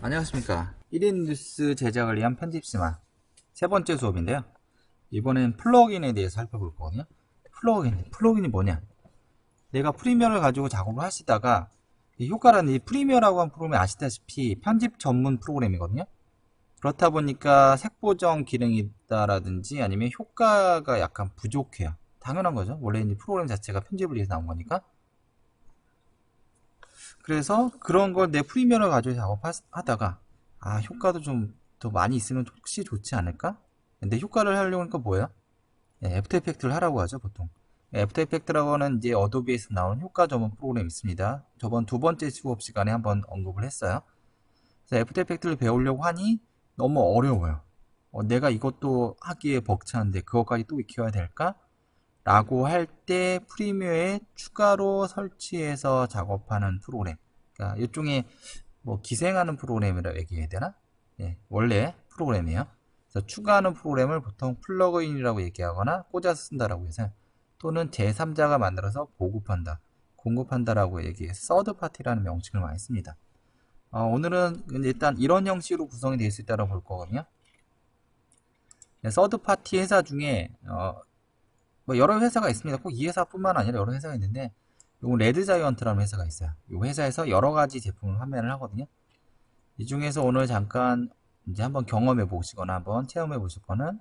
안녕하십니까. 1인 뉴스 제작을 위한 편집심화 세 번째 수업인데요. 이번엔 플러그인에 대해서 살펴볼 거거든요. 플러그인이 뭐냐? 내가 프리미어를 가지고 작업을 하시다가 이 효과라는 이 프리미어라고 하는 프로그램이 아시다시피 편집 전문 프로그램이거든요. 그렇다 보니까 색보정 기능이 있다라든지 아니면 효과가 약간 부족해요. 당연한 거죠. 원래 이 프로그램 자체가 편집을 위해서 나온 거니까. 그래서 그런 걸 내 프리미어를 가지고 작업하다가 효과도 좀 더 많이 있으면 혹시 좋지 않을까? 근데 효과를 하려고 하니까 뭐예요? 애프터 이펙트를 하라고 하죠, 보통. 애프터 이펙트라고 하는 이제 어도비에서 나온 효과 전문 프로그램이 있습니다. 저번 두 번째 수업 시간에 한번 언급을 했어요. 그래서 애프터 이펙트를 배우려고 하니 너무 어려워요. 내가 이것도 하기에 벅차는데 그것까지 또 익혀야 될까? 라고 할 때 프리미어에 추가로 설치해서 작업하는 프로그램. 그러니까 일종의 뭐 기생하는 프로그램이라고 얘기해야 되나? 원래 프로그램이에요. 그래서 추가하는 프로그램을 보통 플러그인이라고 얘기하거나 꽂아서 쓴다라고 해서 또는 제3자가 만들어서 보급한다, 공급한다라고 얘기해서 서드 파티라는 명칭을 많이 씁니다. 오늘은 일단 이런 형식으로 구성이 되어 있다고 볼 거거든요. 서드 파티 회사 중에 뭐 여러 회사가 있습니다. 꼭 이 회사뿐만 아니라 여러 회사가 있는데 요건 레드자이언트라는 회사가 있어요. 이 회사에서 여러 가지 제품을 판매를 하거든요. 이 중에서 오늘 잠깐 이제 한번 경험해 보시거나 한번 체험해 보실 거는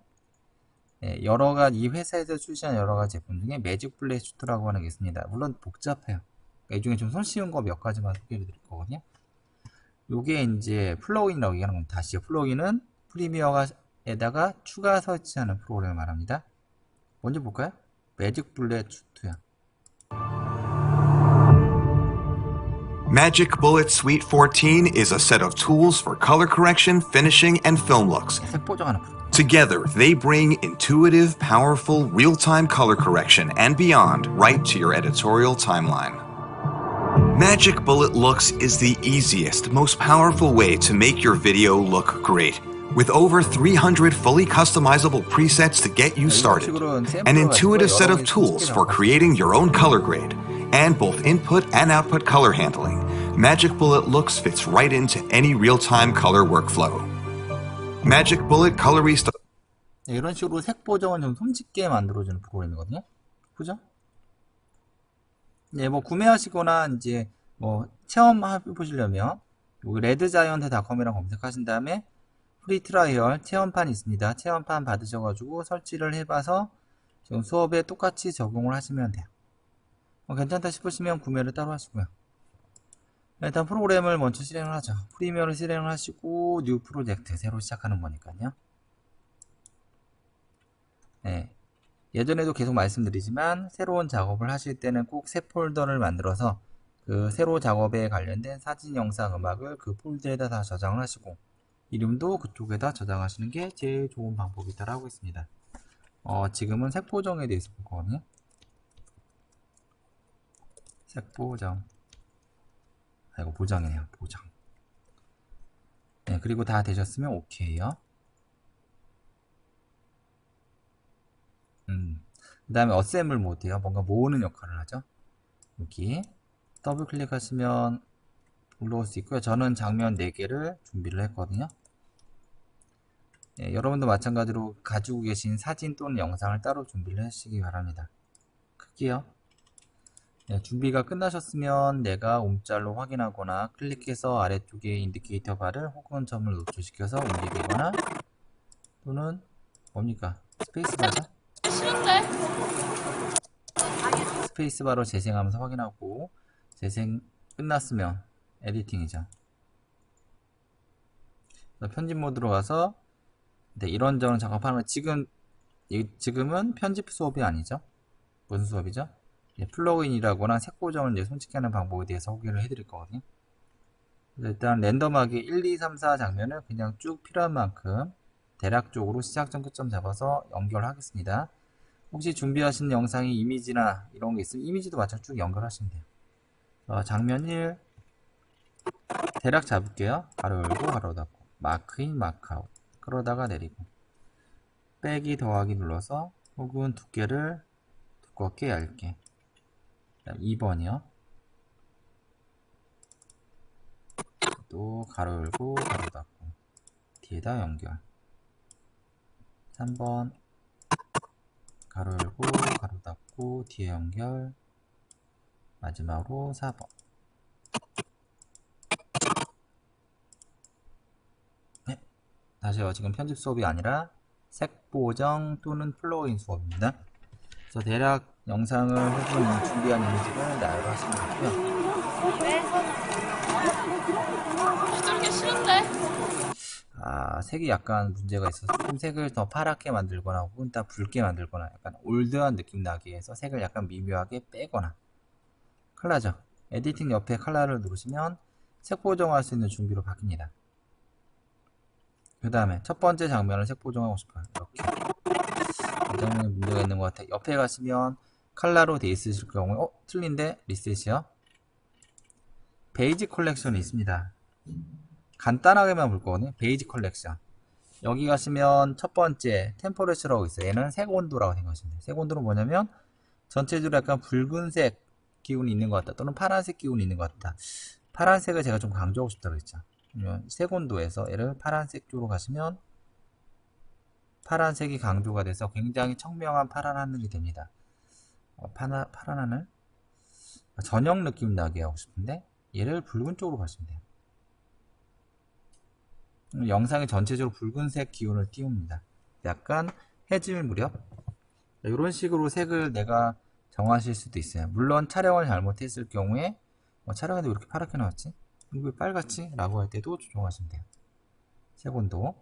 여러 가지 이 회사에서 출시한 여러 가지 제품 중에 매직 블랙 슈트라고 하는 게 있습니다. 물론 복잡해요. 그러니까 이 중에 좀 손쉬운 거 몇 가지만 소개해 드릴 거거든요. 요게 이제 플러그인이라고 얘기하는 겁니다. 다시요. 플러그인은 프리미어에다가 추가 설치하는 프로그램을 말합니다. 먼저 볼까요? 매직 블랙 슈트요. Magic Bullet Suite 14 is a set of tools for color correction, finishing, and film looks. 색보정하는 프로그램. Together, they bring intuitive, powerful, real-time color correction and beyond right to your editorial timeline. Magic Bullet Looks is the easiest, most powerful way to make your video look great. With over 300 fully customizable presets to get you started, an intuitive set of tools for creating your own color grade, and both input and output color handling, Magic Bullet Looks fits right into any real-time color workflow. Magic Bullet Colorista. 이런 식으로 색 보정을 좀 손쉽게 만들어주는 프로그램이거든요. 그죠? 뭐 구매하시거나 이제 뭐 체험해 보시려면 여기 레드자이언트닷컴이랑 검색하신 다음에 프리 트라이얼 체험판이 있습니다. 체험판 받으셔가지고 설치를 해봐서 지금 수업에 똑같이 적용을 하시면 돼요. 괜찮다 싶으시면 구매를 따로 하시고요. 일단 프로그램을 먼저 실행을 하죠. 프리미어를 실행을 하시고 뉴 프로젝트 새로 시작하는 거니까요. 예전에도 계속 말씀드리지만 새로운 작업을 하실 때는 꼭 새 폴더를 만들어서 그 새로 작업에 관련된 사진, 영상, 음악을 그 폴더에다 다 저장을 하시고 이름도 그쪽에다 저장하시는 게 제일 좋은 방법이다라고 했습니다. 지금은 색보정에 대해서 볼 거거든요. 색보정. 이거 보정이네요. 보정. 그리고 다 되셨으면 오케이요. 그 다음에 어셈블 모드요. 뭔가 모으는 역할을 하죠. 여기 더블 클릭하시면 올라올 수 있고요. 저는 장면 4개를 준비를 했거든요. 여러분도 마찬가지로 가지고 계신 사진 또는 영상을 따로 준비를 하시기 바랍니다. 크기요. 준비가 끝나셨으면 내가 움짤로 확인하거나 클릭해서 아래쪽에 인디케이터 바를 혹은 점을 노출시켜서 움직이거나 또는 뭡니까? 스페이스바죠? 스페이스바로 재생하면서 확인하고 재생 끝났으면 에디팅이죠. 편집 모드로 가서 이런저런 작업하는 지금은 편집 수업이 아니죠. 무슨 수업이죠? 플러그인이라거나 색보정을 이제 손쉽게 하는 방법에 대해서 소개를 해드릴 거거든요. 일단 랜덤하게 1, 2, 3, 4 장면을 그냥 쭉 필요한 만큼 대략적으로 시작점 끝점 잡아서 연결하겠습니다. 혹시 준비하신 영상이 이미지나 이런 게 있으면 이미지도 마찬가지로 쭉 연결하시면 돼요. 장면 1 대략 잡을게요. 가로 열고 가로 닫고 마크인 마크아웃 그러다가 내리고 빼기 더하기 눌러서 혹은 두께를 두껍게 얇게. 그다음 2번이요. 또 가로 열고 가로 닫고 뒤에다 연결. 3번 가로 열고 가로 닫고 뒤에 연결. 마지막으로 4번. 네, 다시요. 지금 편집 수업이 아니라 색보정 또는 플러그인 수업입니다. 그래서 대략 영상을 해본 준비한 이미지를 나열을 하시면 되고요. 저렇게 싫은데? 색이 약간 문제가 있어서 좀 색을 더 파랗게 만들거나 혹은 다 붉게 만들거나 약간 올드한 느낌 나기 위해서 색을 약간 미묘하게 빼거나. 컬러죠. 에디팅 옆에 컬러를 누르시면 색 보정할 수 있는 준비로 바뀝니다. 그 다음에 첫 번째 장면을 색 보정하고 싶어요. 이렇게. 이 장면에 문제가 있는 것 같아요. 옆에 가시면 컬러로 돼 있으실 경우에 틀린데 리셋이요. 베이지 컬렉션이 있습니다. 간단하게만 볼 거거든요. 베이지 컬렉션. 여기 가시면 첫 번째 템퍼레처라고 있어요. 얘는 색 온도라고 생각하시면 돼요. 색 온도는 뭐냐면 전체적으로 약간 붉은색 기운이 있는 것 같다. 또는 파란색 기운이 있는 것 같다. 파란색을 제가 좀 강조하고 싶다고 했죠. 그러면 색 온도에서 얘를 파란색 쪽으로 가시면 파란색이 강조가 돼서 굉장히 청명한 파란 하늘이 됩니다. 파란 하늘? 저녁 느낌 나게 하고 싶은데 얘를 붉은 쪽으로 가시면 돼요. 영상이 전체적으로 붉은색 기운을 띄웁니다. 약간 해질 무렵 이런 식으로 색을 내가 정하실 수도 있어요. 물론 촬영을 잘못했을 경우에 촬영에도 왜 이렇게 파랗게 나왔지? 이거 왜 빨갛지? 라고 할 때도 조정하시면 돼요. 색 온도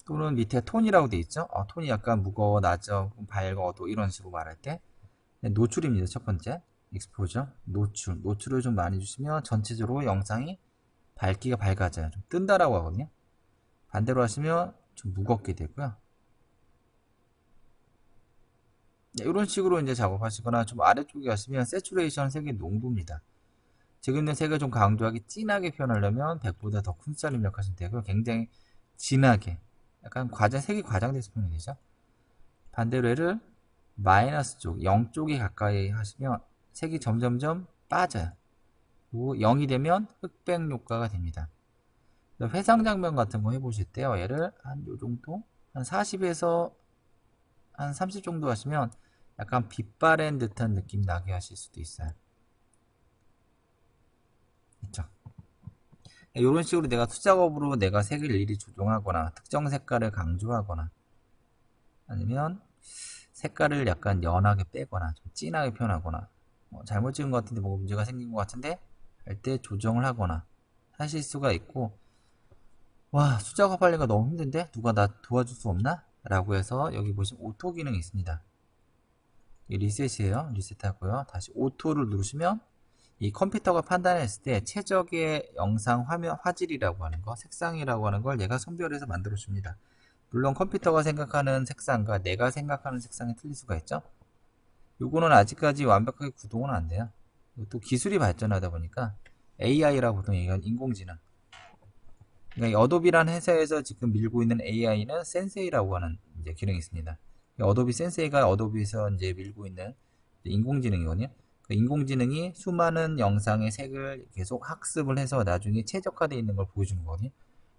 또는 밑에 톤이라고 되어 있죠? 톤이 약간 무거워, 낮아, 밝아, 어두 이런 식으로 말할 때 노출입니다. 첫 번째 익스포저 노출을 좀 많이 주시면 전체적으로 영상이 밝기가 밝아져요. 좀 뜬다라고 하거든요. 반대로 하시면 좀 무겁게 되고요. 이런 식으로 이제 작업하시거나 좀 아래쪽에 가시면 세츄레이션 색의 농도입니다. 지금 있는 색을 좀 강조하게 진하게 표현하려면 100보다 더 큰 숫자를 입력하시면 되고요. 굉장히 진하게 약간 색이 과장돼서 표현이 되죠. 반대로 얘를 마이너스 쪽 0 쪽에 가까이 하시면 색이 점점점 빠져요. 그리고 0이 되면 흑백 효과가 됩니다. 회상 장면 같은 거 해보실 때요. 얘를 한 요 정도 한 40에서 한 30 정도 하시면 약간 빛바랜 듯한 느낌 나게 하실 수도 있어요. 있죠? 이런 식으로 내가 수작업으로 내가 색을 일일이 조정하거나 특정 색깔을 강조하거나 아니면 색깔을 약간 연하게 빼거나 좀 진하게 표현하거나 잘못 찍은 것 같은데 뭐 문제가 생긴 것 같은데 할 때 조정을 하거나 하실 수가 있고 와 수작업 하려니까 너무 힘든데 누가 나 도와줄 수 없나? 라고 해서 여기 보시면 오토 기능이 있습니다. 이 리셋이에요. 리셋하고요. 다시 오토를 누르시면 이 컴퓨터가 판단했을 때 최적의 영상 화면 화질이라고 하는 거, 색상이라고 하는 걸 얘가 선별해서 만들어 줍니다. 물론 컴퓨터가 생각하는 색상과 내가 생각하는 색상이 틀릴 수가 있죠. 요거는 아직까지 완벽하게 구동은 안 돼요. 또 기술이 발전하다 보니까 AI라고 보통 얘기하는 인공지능. 그러니까 이 어도비라는 회사에서 지금 밀고 있는 AI는 센세이라고 하는 이제 기능이 있습니다. 어도비 센세이가 어도비에서 이제 밀고 있는 인공지능이거든요. 그 인공지능이 수많은 영상의 색을 계속 학습을 해서 나중에 최적화되어 있는 걸 보여주는 거거든요.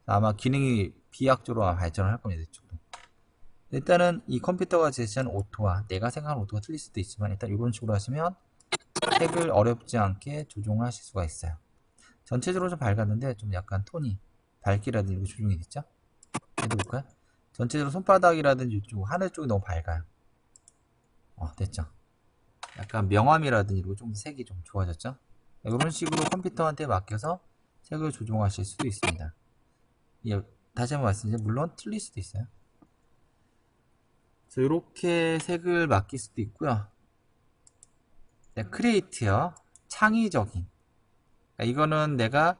아마 기능이 비약적으로 발전을 할 겁니다. 이쪽도. 일단은 이 컴퓨터가 제시하는 오토와 내가 생각하는 오토가 틀릴 수도 있지만 일단 이런 식으로 하시면 색을 어렵지 않게 조정하실 수가 있어요. 전체적으로 좀 밝았는데 좀 약간 톤이 밝기라든지 조정이 됐죠? 해볼까요? 전체적으로 손바닥이라든지 이쪽 하늘 쪽이 너무 밝아요. 됐죠? 약간 명암이라든지 이런 좀 색이 좀 좋아졌죠? 이런 식으로 컴퓨터한테 맡겨서 색을 조정하실 수도 있습니다. 예, 다시 한번 말씀드리면 물론 틀릴 수도 있어요. 그래서 이렇게 색을 맡길 수도 있고요. 네, 크리에이트요. 창의적인. 그러니까 이거는 내가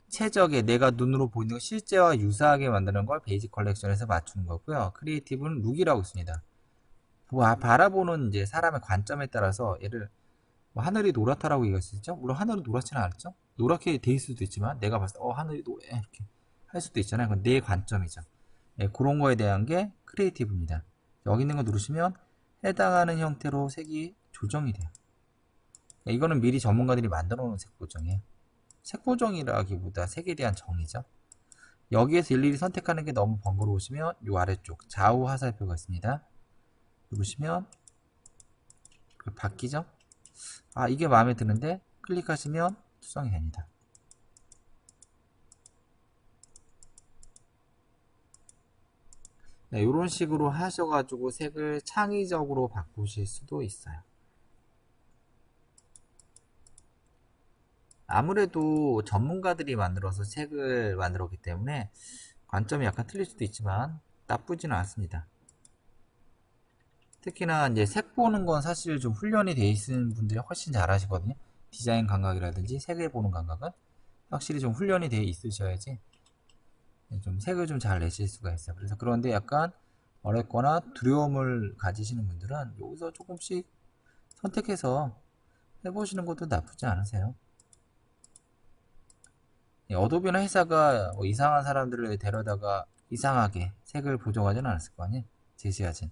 최적의 내가 눈으로 보이는 거 실제와 유사하게 만드는 걸 베이직 컬렉션에서 맞추는 거고요. 크리에이티브는 룩이라고 있습니다. 바라보는 이제 사람의 관점에 따라서 얘를 뭐 하늘이 노랗다라고 얘기할 수 있죠. 물론 하늘은 노랗지는 않죠. 노랗게 돼 있을 수도 있지만 내가 봤을 때 하늘이 노래 이렇게 할 수도 있잖아요. 그건 내 관점이죠. 예, 그런 거에 대한 게 크리에이티브입니다. 여기 있는 거 누르시면 해당하는 형태로 색이 조정이 돼요. 이거는 미리 전문가들이 만들어 놓은 색 보정이에요. 색 보정이라기보다 색에 대한 정의죠. 여기에서 일일이 선택하는 게 너무 번거로우시면 이 아래쪽 좌우 화살표가 있습니다. 누르시면 바뀌죠? 아, 이게 마음에 드는데 클릭하시면 수정이 됩니다. 네, 이런 식으로 하셔가지고 색을 창의적으로 바꾸실 수도 있어요. 아무래도 전문가들이 만들어서 색을 만들었기 때문에 관점이 약간 틀릴 수도 있지만 나쁘지는 않습니다. 특히나 이제 색 보는 건 사실 좀 훈련이 돼 있는 분들이 훨씬 잘 하시거든요. 디자인 감각이라든지 색을 보는 감각은 확실히 좀 훈련이 돼 있으셔야지 좀 색을 좀 잘 내실 수가 있어요. 그래서 그런데 약간 어렵거나 두려움을 가지시는 분들은 여기서 조금씩 선택해서 해보시는 것도 나쁘지 않으세요. 어도비나 회사가 뭐 이상한 사람들을 데려다가 이상하게 색을 보정하지는 않았을 거 아니에요. 제시하진.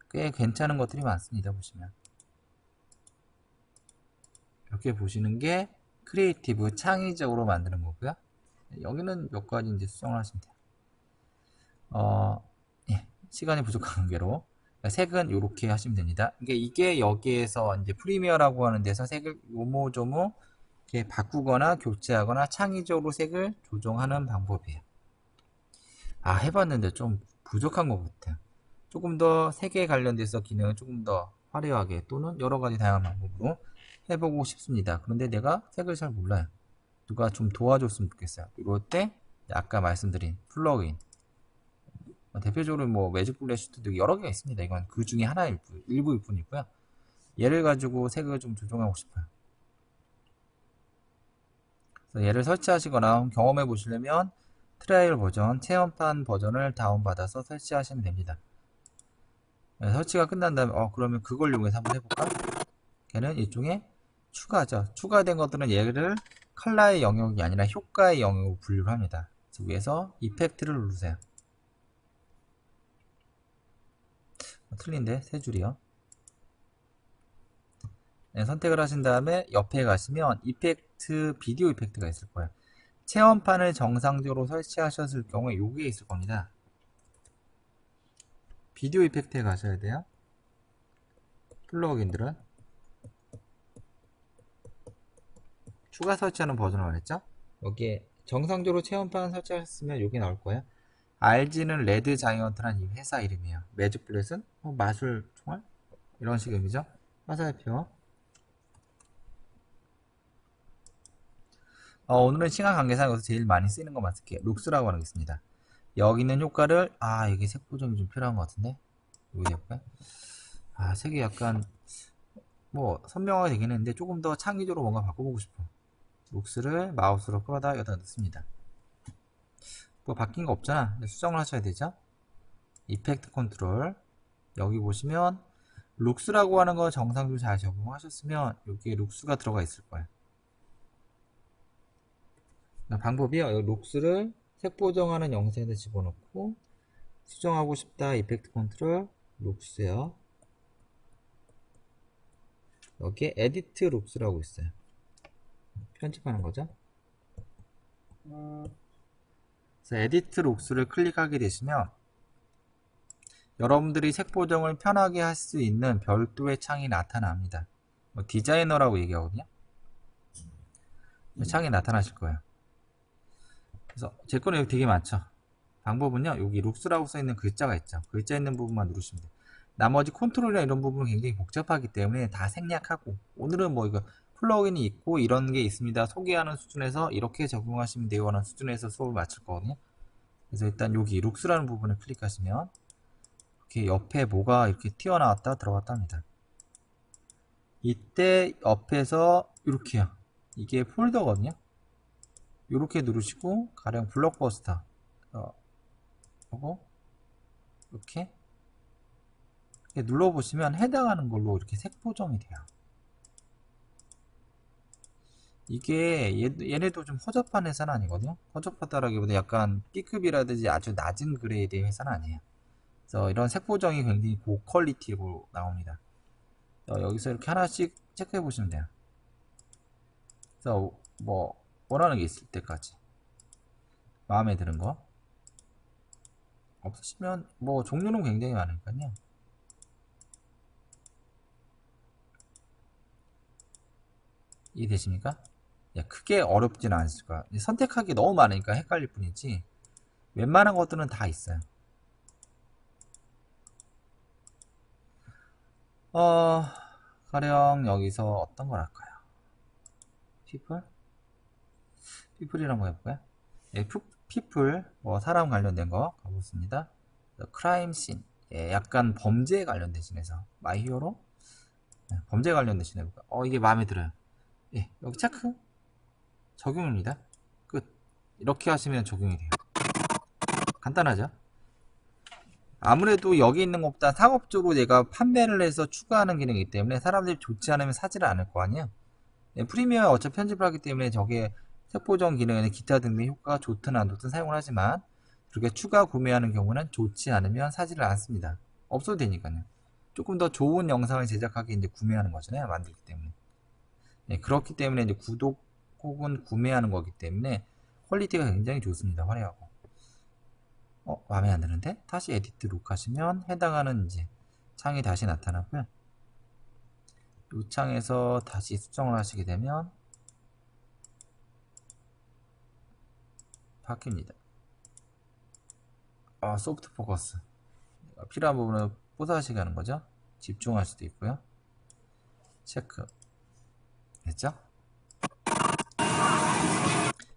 꽤 괜찮은 것들이 많습니다. 보시면. 이렇게 보시는 게 크리에이티브, 창의적으로 만드는 거고요. 여기는 몇 가지 이제 수정을 하시면 돼요. 예, 시간이 부족한 관계로 색은 이렇게 하시면 됩니다. 이게 여기에서 이제 프리미어라고 하는 데서 색을 요모조모 이렇게 바꾸거나 교체하거나 창의적으로 색을 조정하는 방법이에요. 아, 해봤는데 좀 부족한 것 같아요. 조금 더 색에 관련돼서 기능을 조금 더 화려하게 또는 여러 가지 다양한 방법으로 해보고 싶습니다. 그런데 내가 색을 잘 몰라요. 누가 좀 도와줬으면 좋겠어요. 이럴 때 아까 말씀드린 플러그인 대표적으로 뭐 매직 플래시도 여러 개가 있습니다. 이건 그 중에 하나일 일부일 뿐이고요. 얘를 가지고 색을 좀 조정하고 싶어요. 그래서 얘를 설치하시거나 경험해 보시려면 트라이얼 버전, 체험판 버전을 다운받아서 설치하시면 됩니다. 설치가 끝난 다음에 그러면 그걸 이용해서 한번 해볼까? 걔는 일종의 추가죠. 추가된 것들은 얘를 컬러의 영역이 아니라 효과의 영역으로 분류를 합니다. 그래서 위에서 이펙트를 누르세요. 틀린데 세 줄이요. 네, 선택을 하신 다음에 옆에 가시면 이펙트, 비디오 이펙트가 있을 거예요. 체험판을 정상적으로 설치하셨을 경우에 요게 있을 겁니다. 비디오 이펙트에 가셔야 돼요. 플러그인들은 추가 설치하는 버전을 말했죠. 여기에 정상적으로 체험판 설치하셨으면 여기 나올 거예요. RG는 레드 자이언트란 이 회사 이름이에요. 매직 블렛은 마술 총알 이런 식의 의미죠. 화살표. 오늘은 시간 관계상 여기서 제일 많이 쓰이는 것만 쓸게요. 룩스라고 하는 게 있습니다. 여기 있는 효과를 이게 색 보정이 좀 필요한 것 같은데 여기 해볼까요? 색이 약간 뭐 선명하게 되긴 했는데 조금 더 창의적으로 뭔가 바꿔보고 싶어. 룩스를 마우스로 끌어다 여기다 넣습니다. 뭐 바뀐 거 없잖아. 수정을 하셔야 되죠. 이펙트 컨트롤 여기 보시면 룩스라고 하는 거 정상적으로 잘 적용하셨으면 여기에 룩스가 들어가 있을 거예요. 방법이요. 룩스를 색 보정하는 영상에 집어넣고 수정하고 싶다. 이펙트 컨트롤 룩스요. 여기에 에디트 룩스라고 있어요. 편집하는 거죠. 그래서 에디트 룩스를 클릭하게 되시면 여러분들이 색 보정을 편하게 할 수 있는 별도의 창이 나타납니다. 디자이너라고 얘기하거든요. 창이 나타나실 거예요. 그래서 제 거는 여기 되게 많죠. 방법은요. 여기 룩스라고 써있는 글자가 있죠. 글자 있는 부분만 누르시면 돼요. 나머지 컨트롤이나 이런 부분은 굉장히 복잡하기 때문에 다 생략하고 오늘은 뭐 이거 플러그인이 있고 이런 게 있습니다. 소개하는 수준에서 이렇게 적용하시면 돼요 하는 수준에서 수업을 마칠 거거든요. 그래서 일단 여기 룩스라는 부분을 클릭하시면 이렇게 옆에 뭐가 이렇게 튀어나왔다 들어갔다 합니다. 이때 옆에서 이렇게요. 이게 폴더거든요. 이렇게 누르시고 가령 블록버스터 하고 이렇게 눌러보시면 해당하는 걸로 이렇게 색 보정이 돼요. 이게 얘네도 좀 허접한 회사는 아니거든요. 허접하다라기보다 약간 B급이라든지 아주 낮은 그레이드의 회사는 아니에요. 그래서 이런 색 보정이 굉장히 고퀄리티로 나옵니다. 여기서 이렇게 하나씩 체크해 보시면 돼요. 그래서 뭐 원하는 게 있을 때까지 마음에 드는 거 없으시면 뭐 종류는 굉장히 많으니까요. 이해되십니까? 예, 크게 어렵지는 않을 거야. 선택하기 너무 많으니까 헷갈릴 뿐이지 웬만한 것들은 다 있어요. 가령 여기서 어떤 걸 할까요? people? people이란 거 해볼까요? 예, people, 뭐 사람 관련된 거 가보겠습니다. crime scene, 예, 약간 범죄에 관련 대신해서 my hero? 예, 범죄 관련 대신해 볼까? 이게 마음에 들어요. 예, 여기 체크 적용입니다. 끝. 이렇게 하시면 적용이 돼요. 간단하죠? 아무래도 여기 있는 것보다 상업적으로 내가 판매를 해서 추가하는 기능이기 때문에 사람들이 좋지 않으면 사지를 않을 거 아니에요. 네, 프리미어에 어차피 편집을 하기 때문에 저게 색보정 기능에는 기타 등등 효과가 좋든 안 좋든 사용을 하지만 그렇게 추가 구매하는 경우는 좋지 않으면 사지를 않습니다. 없어도 되니까요. 조금 더 좋은 영상을 제작하기 이제 구매하는 거잖아요. 만들기 때문에. 네, 그렇기 때문에 이제 구독 혹은 구매하는 거기 때문에 퀄리티가 굉장히 좋습니다. 화려하고. 마음에 안 드는데? 다시 에디트 룩 하시면 해당하는 이제 창이 다시 나타나고요. 이 창에서 다시 수정을 하시게 되면 바뀝니다. 소프트 포커스. 필요한 부분을 뽀사시게 하는 거죠. 집중할 수도 있고요. 체크. 됐죠?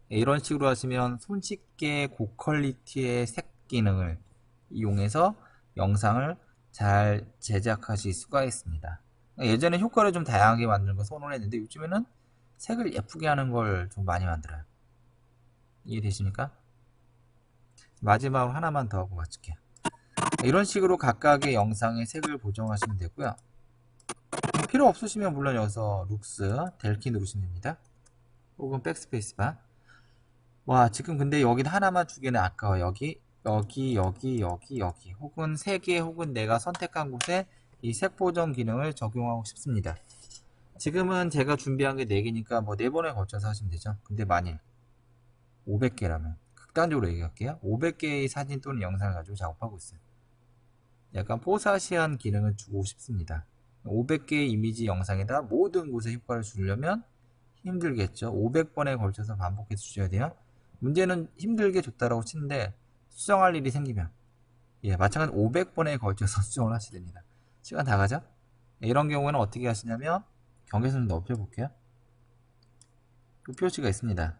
이런 식으로 하시면 손쉽게 고퀄리티의 색 기능을 이용해서 영상을 잘 제작하실 수가 있습니다. 예전에 효과를 좀 다양하게 만드는 거 선호했는데 요즘에는 색을 예쁘게 하는 걸 좀 많이 만들어요. 이해되십니까? 마지막으로 하나만 더 하고 마칠게요. 이런 식으로 각각의 영상의 색을 보정하시면 되고요. 필요 없으시면 물론 여기서 룩스 델키 누르시면 됩니다. 혹은 백스페이스 바. 와, 지금 근데 여기 하나만 주기는 아까워. 여기 혹은 3개 혹은 내가 선택한 곳에 이 색 보정 기능을 적용하고 싶습니다. 지금은 제가 준비한 게 4개니까 뭐 4번에 걸쳐서 하시면 되죠. 근데 만일 500개라면 극단적으로 얘기할게요. 500개의 사진 또는 영상을 가지고 작업하고 있어요. 약간 뽀사시한 기능을 주고 싶습니다. 500개의 이미지 영상에다 모든 곳에 효과를 주려면 힘들겠죠. 500번에 걸쳐서 반복해서 주셔야 돼요. 문제는 힘들게 줬다라고 치는데 수정할 일이 생기면 마찬가지 500번에 걸쳐서 수정을 하셔야 됩니다. 시간 다 가죠? 이런 경우에는 어떻게 하시냐면 경계선을 넓혀볼게요. 그 표시가 있습니다.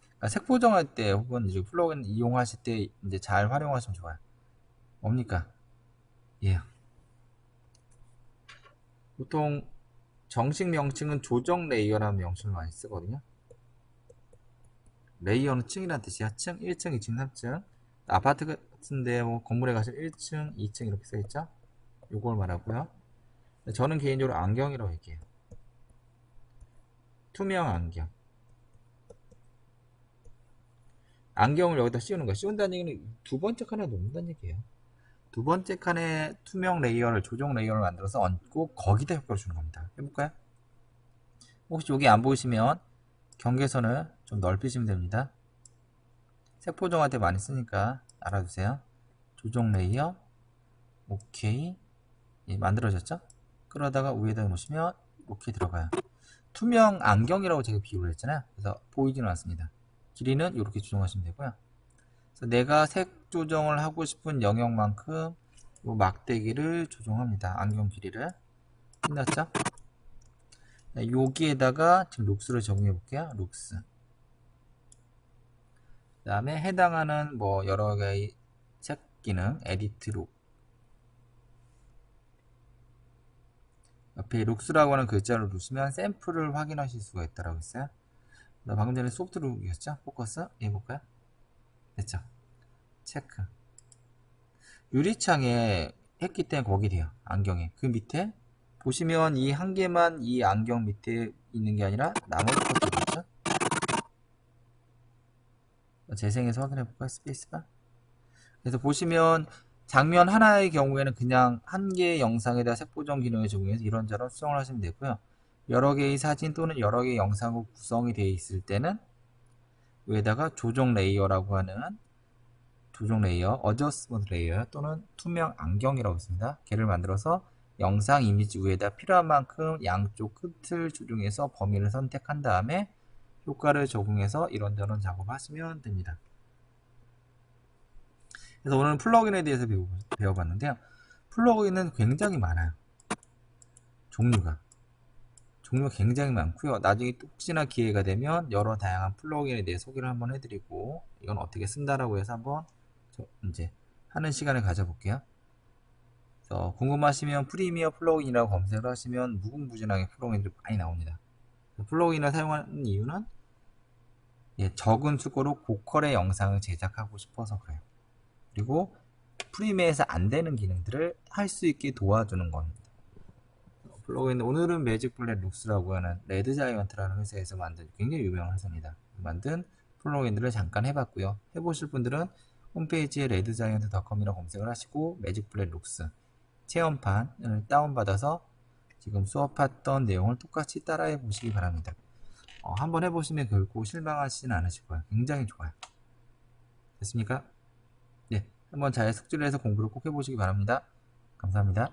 그러니까 색 보정할 때 혹은 이제 플러그인 이용하실 때 이제 잘 활용하시면 좋아요. 뭡니까? 보통 정식 명칭은 조정 레이어라는 명칭을 많이 쓰거든요. 레이어는 층이라는 뜻이야. 층, 1층, 2층, 3층. 아파트 같은데 뭐 건물에 가시면 1층, 2층 이렇게 써있죠. 요걸 말하고요. 저는 개인적으로 안경이라고 할게요. 투명 안경. 안경을 여기다 씌우는 거. 씌운다는 얘기는 두 번째 칸에 놓는다는 얘기예요. 두 번째 칸에 투명 레이어를, 조정 레이어를 만들어서 얹고 거기다 효과를 주는 겁니다. 해볼까요? 혹시 여기 안 보이시면 경계선을 좀 넓히시면 됩니다. 색 보정할 때 많이 쓰니까 알아두세요. 조정 레이어, 오케이. 만들어졌죠? 그러다가 위에다 놓으시면 이렇게 들어가요. 투명 안경이라고 제가 비유를 했잖아요. 그래서 보이지는 않습니다. 길이는 이렇게 조정하시면 되고요. 그래서 내가 색 조정을 하고 싶은 영역만큼 이 막대기를 조정합니다. 안경 길이를. 끝났죠? 여기에다가 지금 룩스를 적용해 볼게요. 룩스. 그 다음에 해당하는 뭐 여러 개의 색 기능, 에디트 룩. 옆에 룩스라고 하는 글자를 누르시면 샘플을 확인하실 수가 있다고 했어요. 방금 전에 소프트 룩이었죠? 포커스 해볼까요? 됐죠? 체크. 유리창에 했기 때문에 거기 돼요. 안경에. 그 밑에 보시면 이 한 개만 이 안경 밑에 있는 게 아니라 나머지 것도 있죠? 재생해서 확인해 볼까요? 스페이스바. 그래서 보시면 장면 하나의 경우에는 그냥 한 개의 영상에다 색보정 기능을 적용해서 이런저런 수정을 하시면 되고요. 여러 개의 사진 또는 여러 개의 영상으로 구성이 되어 있을 때는 위에다가 조정 레이어라고 하는 조정 레이어, 어저스먼트 레이어 또는 투명 안경이라고 있습니다. 걔를 만들어서 영상 이미지 위에다 필요한 만큼 양쪽 끝을 조정해서 범위를 선택한 다음에 효과를 적용해서 이런저런 작업하시면 됩니다. 그래서 오늘은 플러그인에 대해서 배워봤는데요. 플러그인은 굉장히 많아요. 종류가 굉장히 많고요. 나중에 또 혹시나 기회가 되면 여러 다양한 플러그인에 대해 소개를 한번 해드리고 이건 어떻게 쓴다라고 해서 한번 이제 하는 시간을 가져볼게요. 그래서 궁금하시면 프리미어 플러그인이라고 검색을 하시면 무궁무진하게 플러그인들이 많이 나옵니다. 플러그인을 사용하는 이유는 적은 수고로 고퀄의 영상을 제작하고 싶어서 그래요. 그리고 프리미어에서 안 되는 기능들을 할 수 있게 도와주는 겁니다. 플러그인 오늘은 매직 블랙 룩스라고 하는 레드 자이언트라는 회사에서 만든 굉장히 유명한 회사입니다. 만든 플러그인들을 잠깐 해봤고요. 해보실 분들은 홈페이지에 redgiant.com이라고 검색을 하시고 매직 블랙 룩스 체험판을 다운받아서 지금 수업했던 내용을 똑같이 따라해 보시기 바랍니다. 한번 해보시면 결코 실망하시진 않으실 거예요. 굉장히 좋아요. 됐습니까? 네, 한번 잘 숙지를 해서 공부를 꼭 해보시기 바랍니다. 감사합니다.